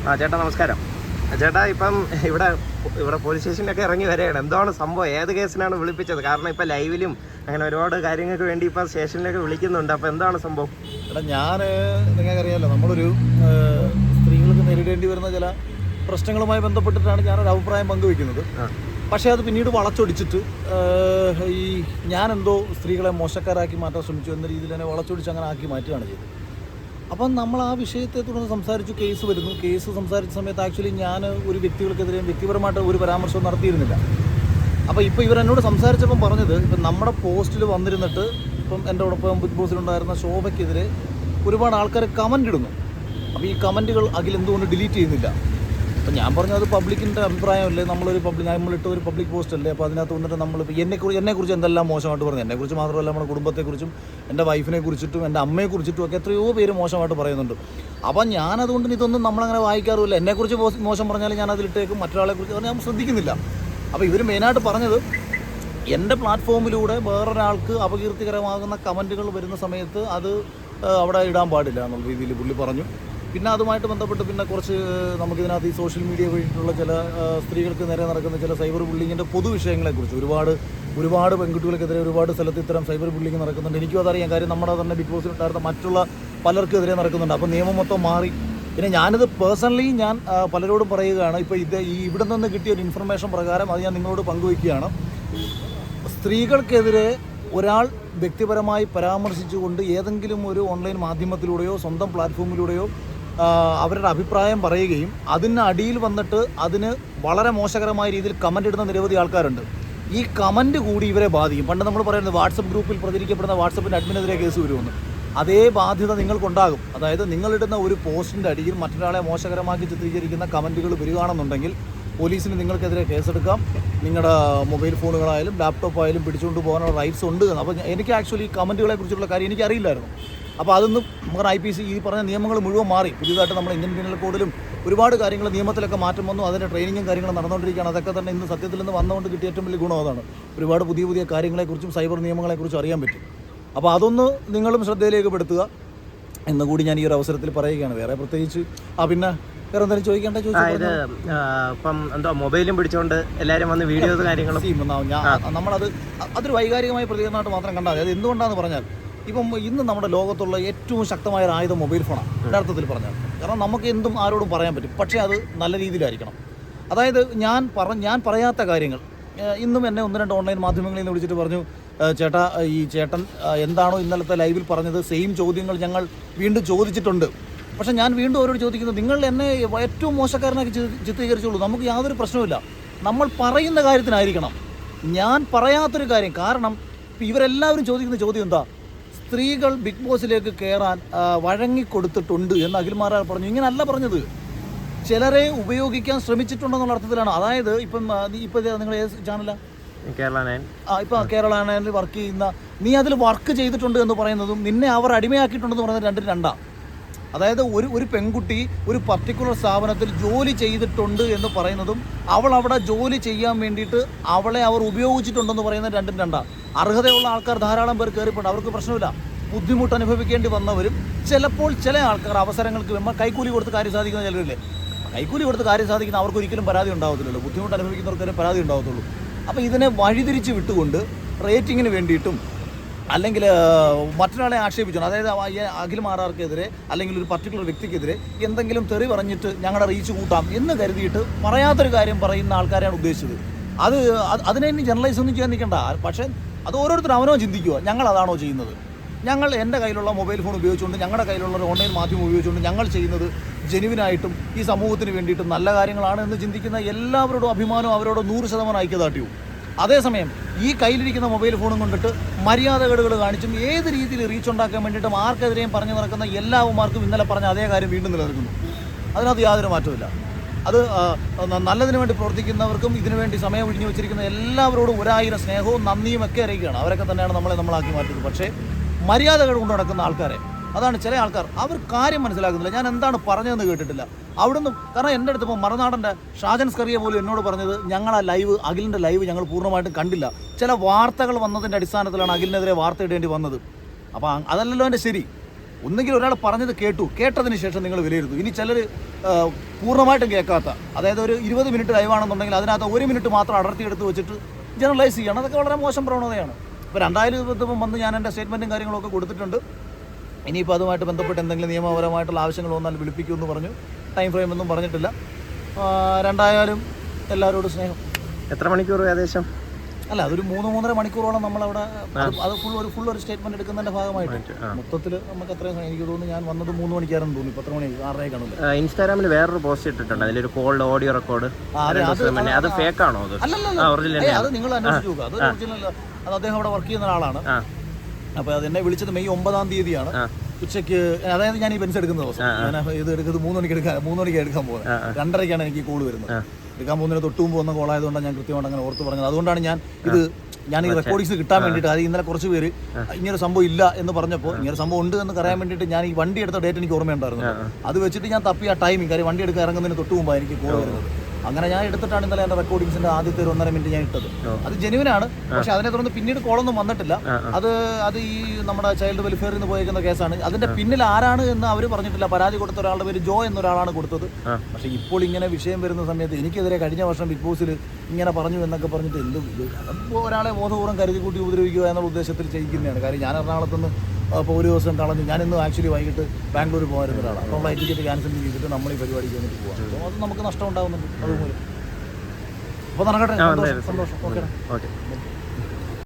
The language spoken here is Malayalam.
ചേട്ടാ നമസ്കാരം. ചേട്ടാ ഇപ്പം ഇവിടെ പോലീസ് സ്റ്റേഷനിലൊക്കെ ഇറങ്ങി വരികയാണ്. എന്താണ് സംഭവം? ഏത് കേസിനാണ് വിളിപ്പിച്ചത്? കാരണം ഇപ്പം ലൈവിലും അങ്ങനെ ഒരുപാട് കാര്യങ്ങൾക്ക് വേണ്ടി ഇപ്പം സ്റ്റേഷനിലൊക്കെ വിളിക്കുന്നുണ്ട്. അപ്പോൾ എന്താണ് സംഭവം? എടാ നിങ്ങൾക്കറിയാമല്ലോ, നമ്മളൊരു സ്ത്രീകൾക്ക് നേരിടേണ്ടി വരുന്ന ചില പ്രശ്നങ്ങളുമായി ബന്ധപ്പെട്ടിട്ടാണ് ഞാനൊരു അഭിപ്രായം പങ്കുവയ്ക്കുന്നത്. പക്ഷേ അത് പിന്നീട് വളച്ചൊടിച്ചിട്ട് ഞാനെന്തോ സ്ത്രീകളെ മോശക്കാരാക്കി മാറ്റാൻ ശ്രമിച്ചു എന്ന രീതിയിൽ തന്നെ വളച്ചൊടിച്ച് അങ്ങനെ ആക്കി മാറ്റുകയാണ് ചെയ്തത്. അപ്പം നമ്മൾ ആ വിഷയത്തെ തുടർന്ന് സംസാരിച്ചു. കേസ് വരുന്നു. കേസ് സംസാരിച്ച സമയത്ത് ആക്ച്വലി ഞാൻ ഒരു വ്യക്തികൾക്കെതിരെ വ്യക്തിപരമായിട്ട് ഒരു പരാമർശവും നടത്തിയിരുന്നില്ല. അപ്പോൾ ഇപ്പോൾ ഇവരെന്നോട് സംസാരിച്ചപ്പം പറഞ്ഞത്, ഇപ്പം നമ്മുടെ പോസ്റ്റിൽ വന്നിരുന്നിട്ട് ഇപ്പം എൻ്റെ ഒപ്പം ബിഗ് ബോസിലുണ്ടായിരുന്ന ശോഭയ്ക്കെതിരെ ഒരുപാട് ആൾക്കാർ കമൻ്റ് ഇടുന്നു. അപ്പോൾ ഈ കമൻറ്റുകൾ എന്തുകൊണ്ട് ഡിലീറ്റ് ചെയ്യുന്നില്ല? അപ്പോൾ ഞാൻ പറഞ്ഞു, അത് പബ്ലിക്കിൻ്റെ അഭിപ്രായമല്ലേ, നമ്മളിട്ട് ഒരു പബ്ലിക് പോസ്റ്റ് അല്ലേ. അപ്പോൾ അതിനകത്ത് വന്നിട്ട് നമ്മളിപ്പോൾ എന്നെക്കുറിച്ച് എന്തെല്ലാം മോശമായിട്ട് പറഞ്ഞു. എന്നെക്കുറിച്ച് മാത്രമല്ല, നമ്മുടെ കുടുംബത്തെക്കുറിച്ചും എൻ്റെ വൈഫിനെ കുറിച്ചിട്ടും എൻ്റെ അമ്മയെക്കുറിച്ചിട്ടും ഒക്കെ എത്രയോ പേര് മോശമായിട്ട് പറയുന്നുണ്ട്. അപ്പം ഞാനതുകൊണ്ട് ഇതൊന്നും നമ്മളങ്ങനെ വായിക്കാറുമില്ല. എന്നെക്കുറിച്ച് മോശം പറഞ്ഞാൽ ഞാൻ അതിലിട്ടേക്കും, മറ്റൊരാളെക്കുറിച്ച് ഞാൻ ശ്രദ്ധിക്കുന്നില്ല. അപ്പോൾ ഇവർ മെയിനായിട്ട് പറഞ്ഞത്, എൻ്റെ പ്ലാറ്റ്ഫോമിലൂടെ വേറൊരാൾക്ക് അപകീർത്തികരമാകുന്ന കമൻറ്റുകൾ വരുന്ന സമയത്ത് അത് അവിടെ ഇടാൻ പാടില്ല എന്നുള്ള രീതിയിൽ പുള്ളി പറഞ്ഞു. പിന്നെ അതുമായിട്ട് ബന്ധപ്പെട്ട് പിന്നെ കുറച്ച് നമുക്കിതിനകത്ത് ഈ സോഷ്യൽ മീഡിയ വഴിയിട്ടുള്ള ചില സ്ത്രീകൾക്ക് നേരെ നടക്കുന്ന ചില സൈബർ ബുള്ളിങ്ങിൻ്റെ പൊതുവിഷയങ്ങളെക്കുറിച്ച് ഒരുപാട് പെൺകുട്ടികൾക്കെതിരെ ഒരുപാട് സ്ഥലത്ത് ഇത്തരം സൈബർ ബുള്ളിങ് നടക്കുന്നുണ്ട്. എനിക്കും അതറിയാം. കാര്യം നമ്മുടെ തന്നെ ബിഗ് ബോസിലുണ്ടായിരുന്ന മറ്റുള്ള പലർക്കെതിരെ നടക്കുന്നുണ്ട്. അപ്പോൾ നിയമം മൊത്തം മാറി. പിന്നെ ഞാനിത് പേഴ്സണലി ഞാൻ പലരോടും പറയുകയാണ്. ഇപ്പോൾ ഇവിടെ നിന്ന് കിട്ടിയ ഒരു ഇൻഫർമേഷൻ പ്രകാരം അത് ഞാൻ നിങ്ങളോട് പങ്കുവയ്ക്കുകയാണ്. സ്ത്രീകൾക്കെതിരെ ഒരാൾ വ്യക്തിപരമായി പരാമർശിച്ചുകൊണ്ട് ഏതെങ്കിലും ഒരു ഓൺലൈൻ മാധ്യമത്തിലൂടെയോ സ്വന്തം പ്ലാറ്റ്ഫോമിലൂടെയോ അവരുടെ അഭിപ്രായം പറയുകയും അതിന് അടിയിൽ വന്നിട്ട് അതിന് വളരെ മോശകരമായ രീതിയിൽ കമൻ്റ് ഇടുന്ന നിരവധി ആൾക്കാരുണ്ട്. ഈ കമൻറ്റ് കൂടി ഇവരെ ബാധിക്കും. പണ്ട് നമ്മൾ പറയുന്നത് വാട്സപ്പ് ഗ്രൂപ്പിൽ പ്രചരിക്കപ്പെടുന്ന വാട്സപ്പിൻ്റെ അഡ്മിനെതിരെ കേസ് വരുമെന്ന്. അതേ ബാധ്യത നിങ്ങൾക്കുണ്ടാകും. അതായത് നിങ്ങളിടുന്ന ഒരു പോസ്റ്റിൻ്റെ അടിയിൽ മറ്റൊരാളെ മോശകരമാക്കി ചിത്രീകരിക്കുന്ന കമൻറ്റുകൾ വരികയാണെന്നുണ്ടെങ്കിൽ പോലീസിന് നിങ്ങൾക്കെതിരെ കേസെടുക്കാം. നിങ്ങളുടെ മൊബൈൽ ഫോണുകളായാലും ലാപ്ടോപ്പായാലും പിടിച്ചുകൊണ്ട് പോകാനുള്ള റൈറ്റ്സ് ഉണ്ട്. അപ്പോൾ എനിക്ക് ആക്ച്വലി ഈ കമൻറ്റുകളെ കുറിച്ചുള്ള കാര്യം എനിക്കറിയില്ലായിരുന്നു. അപ്പോൾ അതൊന്നും നമ്മുടെ IPC ഈ പറഞ്ഞ നിയമങ്ങൾ മുഴുവൻ മാറി. പുതിയതായിട്ട് നമ്മൾ ഇന്ത്യൻ പീനൽ കോഡിലും ഒരുപാട് കാര്യങ്ങൾ നിയമത്തിലൊക്കെ മാറ്റം വന്നു. അതിൻ്റെ ട്രെയിനിങ്ങും കാര്യങ്ങളും നടന്നുകൊണ്ടിരിക്കുകയാണ്. അതൊക്കെ തന്നെ ഇന്ന് സത്യത്തിൽ നിന്ന് വന്നുകൊണ്ട് കിട്ടിയ ഏറ്റവും വലിയ ഗുണം അതാണ്. ഒരുപാട് പുതിയ കാര്യങ്ങളെക്കുറിച്ചും സൈബർ നിയമങ്ങളെക്കുറിച്ചും അറിയാൻ പറ്റും. അപ്പോൾ അതൊന്ന് നിങ്ങളും ശ്രദ്ധയിലേക്ക് പെടുത്തുക എന്നുകൂടി ഞാൻ ഈ ഒരു അവസരത്തിൽ പറയുകയാണ്. വേറെ പ്രത്യേകിച്ച് പിന്നെ വേറെ എന്തെങ്കിലും ചോദിക്കേണ്ട ഇപ്പം എന്തോ മൊബൈലും പിടിച്ചുകൊണ്ട് എല്ലാവരും വന്ന് വീഡിയോസ് കാര്യങ്ങളും അതൊരു വൈകാരികമായ പ്രതികരണമായിട്ട് മാത്രം കണ്ടാൽ മതി. അത് എന്തുകൊണ്ടാണെന്ന് പറഞ്ഞാൽ, ഇപ്പം ഇന്ന് നമ്മുടെ ലോകത്തുള്ള ഏറ്റവും ശക്തമായ ഒരു ആയുധം മൊബൈൽ ഫോണാണ് യഥാർത്ഥത്തിൽ പറഞ്ഞാൽ. കാരണം നമുക്ക് എന്തും ആരോടും പറയാൻ പറ്റും. പക്ഷേ അത് നല്ല രീതിയിലായിരിക്കണം. അതായത് ഞാൻ പറയാത്ത കാര്യങ്ങൾ ഇന്നും എന്നെ 1-2 ഓൺലൈൻ മാധ്യമങ്ങളിൽ നിന്ന് വിളിച്ചിട്ട് പറഞ്ഞു, ചേട്ടാ ഈ ചേട്ടൻ എന്താണോ ഇന്നലത്തെ ലൈവിൽ പറഞ്ഞത് സെയിം ചോദ്യങ്ങൾ ഞങ്ങൾ വീണ്ടും ചോദിച്ചിട്ടുണ്ട്. പക്ഷേ ഞാൻ വീണ്ടും അവരോട് ചോദിക്കുന്നത്, നിങ്ങൾ എന്നെ ഏറ്റവും മോശക്കാരനാക്കി ചിത്രീകരിച്ചോളൂ, നമുക്ക് യാതൊരു പ്രശ്നവുമില്ല. നമ്മൾ പറയുന്ന കാര്യത്തിനായിരിക്കണം. ഞാൻ പറയാത്തൊരു കാര്യം. കാരണം ഇവരെല്ലാവരും ചോദിക്കുന്ന ചോദ്യം എന്താ, സ്ത്രീകൾ ബിഗ് ബോസിലേക്ക് കയറാൻ വഴങ്ങിക്കൊടുത്തിട്ടുണ്ട് എന്ന് അഖിൽമാരാർ പറഞ്ഞു. ഇങ്ങനല്ല പറഞ്ഞത്. ചിലരെ ഉപയോഗിക്കാൻ ശ്രമിച്ചിട്ടുണ്ടെന്നുള്ള അർത്ഥത്തിലാണ്. അതായത് ഇപ്പം നിങ്ങൾ ഏത് ചാനലാണ്? ഇപ്പം കേരള 9 വർക്ക് ചെയ്യുന്ന നീ അതിൽ വർക്ക് ചെയ്തിട്ടുണ്ട് എന്ന് പറയുന്നതും നിന്നെ അവർ അടിമയാക്കിയിട്ടുണ്ടെന്ന് പറയുന്നത് രണ്ടും രണ്ടാണ്. അതായത് ഒരു പെൺകുട്ടി ഒരു പർട്ടിക്കുലർ സ്ഥാപനത്തിൽ ജോലി ചെയ്തിട്ടുണ്ട് എന്ന് പറയുന്നതും അവൾ അവിടെ ജോലി ചെയ്യാൻ വേണ്ടിയിട്ട് അവളെ അവർ ഉപയോഗിച്ചിട്ടുണ്ടെന്ന് പറയുന്നത് രണ്ടും രണ്ടാണ്. അർഹതയുള്ള ആൾക്കാർ ധാരാളം പേർ കയറിപ്പോണ്ട്, അവർക്ക് പ്രശ്നമില്ല. ബുദ്ധിമുട്ട് അനുഭവിക്കേണ്ടി വന്നവരും ചിലപ്പോൾ ചില ആൾക്കാർ അവസരങ്ങൾക്ക് വരുമ്പോൾ കൈക്കൂലി കൊടുത്ത് കാര്യം സാധിക്കുന്ന ചിലരില്ലേ. കൈക്കൂലി കൊടുത്ത് കാര്യം സാധിക്കുന്ന അവർക്ക് ഒരിക്കലും പരാതി ഉണ്ടാകത്തില്ലല്ലോ. ബുദ്ധിമുട്ട് അനുഭവിക്കുന്നവർക്കൊരു പരാതി ഉണ്ടാകത്തുള്ളൂ. അപ്പോൾ ഇതിനെ വഴിതിരിച്ച് വിട്ടുകൊണ്ട് റേറ്റിങ്ങിന് വേണ്ടിയിട്ടും അല്ലെങ്കിൽ മറ്റൊരാളെ ആക്ഷേപിച്ചു, അതായത് അഖിൽമാരാർക്കെതിരെ അല്ലെങ്കിൽ ഒരു പർട്ടിക്കുലർ വ്യക്തിക്കെതിരെ എന്തെങ്കിലും തെറി പറഞ്ഞിട്ട് ഞങ്ങളുടെ റീച്ച് കൂട്ടാം എന്ന് കരുതിയിട്ട് പറയാത്തൊരു കാര്യം പറയുന്ന ആൾക്കാരെയാണ് ഉദ്ദേശിച്ചത്. അതിനെ ഇനി ജനറലൈസ് ഒന്നും ചെയ്യാൻ നിൽക്കണ്ട. പക്ഷേ അത് ഓരോരുത്തരും അവനോ ചിന്തിക്കുക, ഞങ്ങൾ അതാണോ ചെയ്യുന്നത്? ഞങ്ങൾ എൻ്റെ കയ്യിലുള്ള മൊബൈൽ ഫോൺ ഉപയോഗിച്ചുകൊണ്ട്, ഞങ്ങളുടെ കയ്യിലുള്ള ഒരു ഓൺലൈൻ മാധ്യമം ഉപയോഗിച്ചുകൊണ്ട് ഞങ്ങൾ ചെയ്യുന്നത് ജെനുവിനായിട്ടും ഈ സമൂഹത്തിന് വേണ്ടിയിട്ടും നല്ല കാര്യങ്ങളാണ് എന്ന് ചിന്തിക്കുന്ന എല്ലാവരോടും അഭിമാനവും അവരോട് 100% ഐക്യദാർഢ്യവും. അതേസമയം ഈ കയ്യിലിരിക്കുന്ന മൊബൈൽ ഫോണും കൊണ്ടിട്ട് മര്യാദകേടുകൾ കാണിച്ചും ഏത് രീതിയിൽ റീച്ച് ഉണ്ടാക്കാൻ വേണ്ടിയിട്ടും ആർക്കെതിരെയും പറഞ്ഞു നടക്കുന്ന എല്ലാവന്മാർക്കും ഇന്നലെ പറഞ്ഞ അതേ കാര്യം വീണ്ടും നിലനിൽക്കുന്നു. അതിനകത്ത് യാതൊരു മാറ്റമില്ല. അത് നല്ലതിനു വേണ്ടി പ്രവർത്തിക്കുന്നവർക്കും ഇതിനുവേണ്ടി സമയം ഒഴിഞ്ഞു വെച്ചിരിക്കുന്ന എല്ലാവരോടും 1000 സ്നേഹവും നന്ദിയും ഒക്കെ അറിയിക്കുകയാണ്. അവരൊക്കെ തന്നെയാണ് നമ്മളാക്കി മാറ്റുന്നത്. പക്ഷേ മര്യാദകൾ കൊണ്ട് നടക്കുന്ന ആൾക്കാരെ, അതാണ് ചില ആൾക്കാർ, അവർ കാര്യം മനസ്സിലാക്കുന്നില്ല. ഞാൻ എന്താണ് പറഞ്ഞതെന്ന് കേട്ടിട്ടില്ല അവിടുന്ന്. കാരണം എൻ്റെ അടുത്ത് ഇപ്പോൾ മറുനാടൻ്റെ ഷാജൻ സ്കറിയ പോലും എന്നോട് പറഞ്ഞത്, ഞങ്ങൾ ആ ലൈവ്, അഖിലിൻ്റെ ലൈവ് ഞങ്ങൾ പൂർണ്ണമായിട്ടും കണ്ടില്ല. ചില വാർത്തകൾ വന്നതിൻ്റെ അടിസ്ഥാനത്തിലാണ് അഖിലിനെതിരെ വാർത്ത ഇടേണ്ടി വന്നത്. അപ്പോൾ അതല്ലല്ലോ എൻ്റെ ശരി. ഒന്നുകിൽ ഒരാൾ പറഞ്ഞത് കേട്ടതിന് ശേഷം നിങ്ങൾ വിലയിരുത്തും. ഇനി ചിലർ പൂർണ്ണമായിട്ടും കേൾക്കാത്ത, അതായത് ഒരു 20 മിനിറ്റ് ലൈവാണെന്നുണ്ടെങ്കിൽ അതിനകത്ത് 1 മിനിറ്റ് മാത്രം അടർത്തിയെടുത്ത് വെച്ചിട്ട് ജനറലൈസ് ചെയ്യണം. അതൊക്കെ വളരെ മോശം പ്രവണതയാണ്. ഇപ്പോൾ 2020 വന്ന് ഞാൻ എൻ്റെ സ്റ്റേറ്റ്മെൻറ്റും കാര്യങ്ങളൊക്കെ കൊടുത്തിട്ടുണ്ട്. ഇനിയിപ്പോൾ അതുമായിട്ട് ബന്ധപ്പെട്ട് എന്തെങ്കിലും നിയമപരമായിട്ടുള്ള ആവശ്യങ്ങൾ വന്നാൽ വിളിപ്പിക്കുമെന്ന് പറഞ്ഞു. ടൈം ഫ്രെയിം ഒന്നും പറഞ്ഞിട്ടില്ല. രണ്ടായാലും എല്ലാവരോടും സ്നേഹം. എത്ര മണിക്കൂർ ഏകദേശം? അല്ല, അതൊരു 3-3.5 മണിക്കൂറോളം നമ്മളവിടെ അത് ഫുൾ ഒരു സ്റ്റേറ്റ്മെന്റ് എടുക്കുന്നതിന്റെ ഭാഗമായിട്ട് മൊത്തത്തിൽ നമുക്ക് അത്രയും എനിക്ക് തോന്നുന്നു. ഞാൻ വന്നത് 3 മണിക്കാരെന്ന് തോന്നുന്നു. 10 മണി 6 കാണുന്നില്ല. ഇൻസ്റ്റാഗ്രാമിൽ വേറൊരു പോസ്റ്റ് ഇട്ടിട്ടുണ്ട്, അതിലൊരു കോൾഡ് ഓഡിയോ റെക്കോർഡ്. അത് ഫേക്ക് ആണോ? അത് നിങ്ങൾ അന്വേഷിച്ച് നോക്കുക. അത് ഒറിജിനൽ. അത് അദ്ദേഹം അവിടെ വർക്ക് ചെയ്യുന്ന ഒരാളാണ്. അപ്പോൾ അതെന്നെ വിളിച്ചത് മെയ് 9-ാം തീയതിയാണ് ഉച്ചയ്ക്ക്. അതായത് ഞാൻ ഈ ബെൻസ് എടുക്കുന്ന ദിവസം. ഞാൻ ഇത് എടുക്കുന്നത് 3 മണിക്ക് എടുക്കാൻ പോകുന്നത്. 2:30-ക്കാണ് എനിക്ക് കോൾ വരുന്നത്. എടുക്കാൻ പോകുന്നതിന് തൊട്ട് മുമ്പ് വന്ന കോളായതുകൊണ്ടാണ് ഞാൻ കൃത്യമായിട്ട് അങ്ങനെ ഓർത്ത് പറഞ്ഞത്. അതുകൊണ്ടാണ് ഞാൻ ഈ റെക്കോർഡിങ്സ് കിട്ടാൻ വേണ്ടിയിട്ട്, അത് ഇന്നലെ കുറച്ച് പേര് ഇങ്ങനൊരു സംഭവം ഇല്ല എന്ന് പറഞ്ഞപ്പോൾ ഇങ്ങനെ സംഭവം ഉണ്ട് എന്ന് പറയാൻ വേണ്ടിയിട്ട് ഞാൻ ഈ വണ്ടി എടുത്ത ഡേറ്റ് എനിക്ക് ഓർമ്മയുണ്ടായിരുന്നു. അത് വെച്ചിട്ട് ഞാൻ തപ്പി ആ ടൈമിങ്, കാര്യം വണ്ടി എടുക്കാൻ ഇറങ്ങുന്നതിന് തൊട്ട് മുമ്പാണ് എനിക്ക് കോൾ വരുന്നത്. അങ്ങനെ ഞാൻ എടുത്തിട്ടാണ് ഇന്നലെ എൻ്റെ റെക്കോർഡിങ്സിന്റെ ആദ്യത്തെ 1.5 മിനിറ്റ് ഞാൻ ഇട്ടത്. അത് ജെനുവിനാണ്. പക്ഷെ അതിനെ തുടർന്ന് പിന്നീട് കോളൊന്നും വന്നിട്ടില്ല. അത് ഈ നമ്മുടെ ചൈൽഡ് വെൽഫെയറിൽ നിന്ന് പോയിരിക്കുന്ന കേസാണ്. അതിന്റെ പിന്നിൽ ആരാണ് എന്ന് അവർ പറഞ്ഞിട്ടില്ല. പരാതി കൊടുത്ത ഒരാളുടെ പേര് ജോ എന്നൊരാളാണ് കൊടുത്തത്. പക്ഷെ ഇപ്പോൾ ഇങ്ങനെ വിഷയം വരുന്ന സമയത്ത് എനിക്കെതിരെ കഴിഞ്ഞ വർഷം ബിഗ് ബോസിൽ ഇങ്ങനെ പറഞ്ഞു എന്നൊക്കെ പറഞ്ഞിട്ട് അതിപ്പോൾ ഒരാളെ ബോധപൂർവ്വം കരുതി കൂട്ടി ഉപദ്രവിക്കുക എന്നുള്ള ഉദ്ദേശത്തിൽ ചെയ്യിക്കുന്നതാണ്. കാര്യം ഞാൻ എറണാകുളത്തുനിന്ന് അപ്പോൾ ഒരു ദിവസം കളഞ്ഞു. ഞാനിന്ന് ആക്ച്വലി വൈകിട്ട് ബാംഗ്ലൂർ പോകാറുന്ന ഒരാളാണ്. അപ്പോൾ ഫ്ലൈറ്റ് ടിക്കറ്റ് ക്യാൻസൽ ചെയ്തിട്ട് നമ്മൾ ഈ പരിപാടിക്ക് വന്നിട്ട് പോകാം. അപ്പോൾ അത് നമുക്ക് നഷ്ടം ഉണ്ടാകുന്നുണ്ട് അതുമൂലം. അപ്പോൾ നടക്കട്ടെ. സന്തോഷം. ഓക്കെ.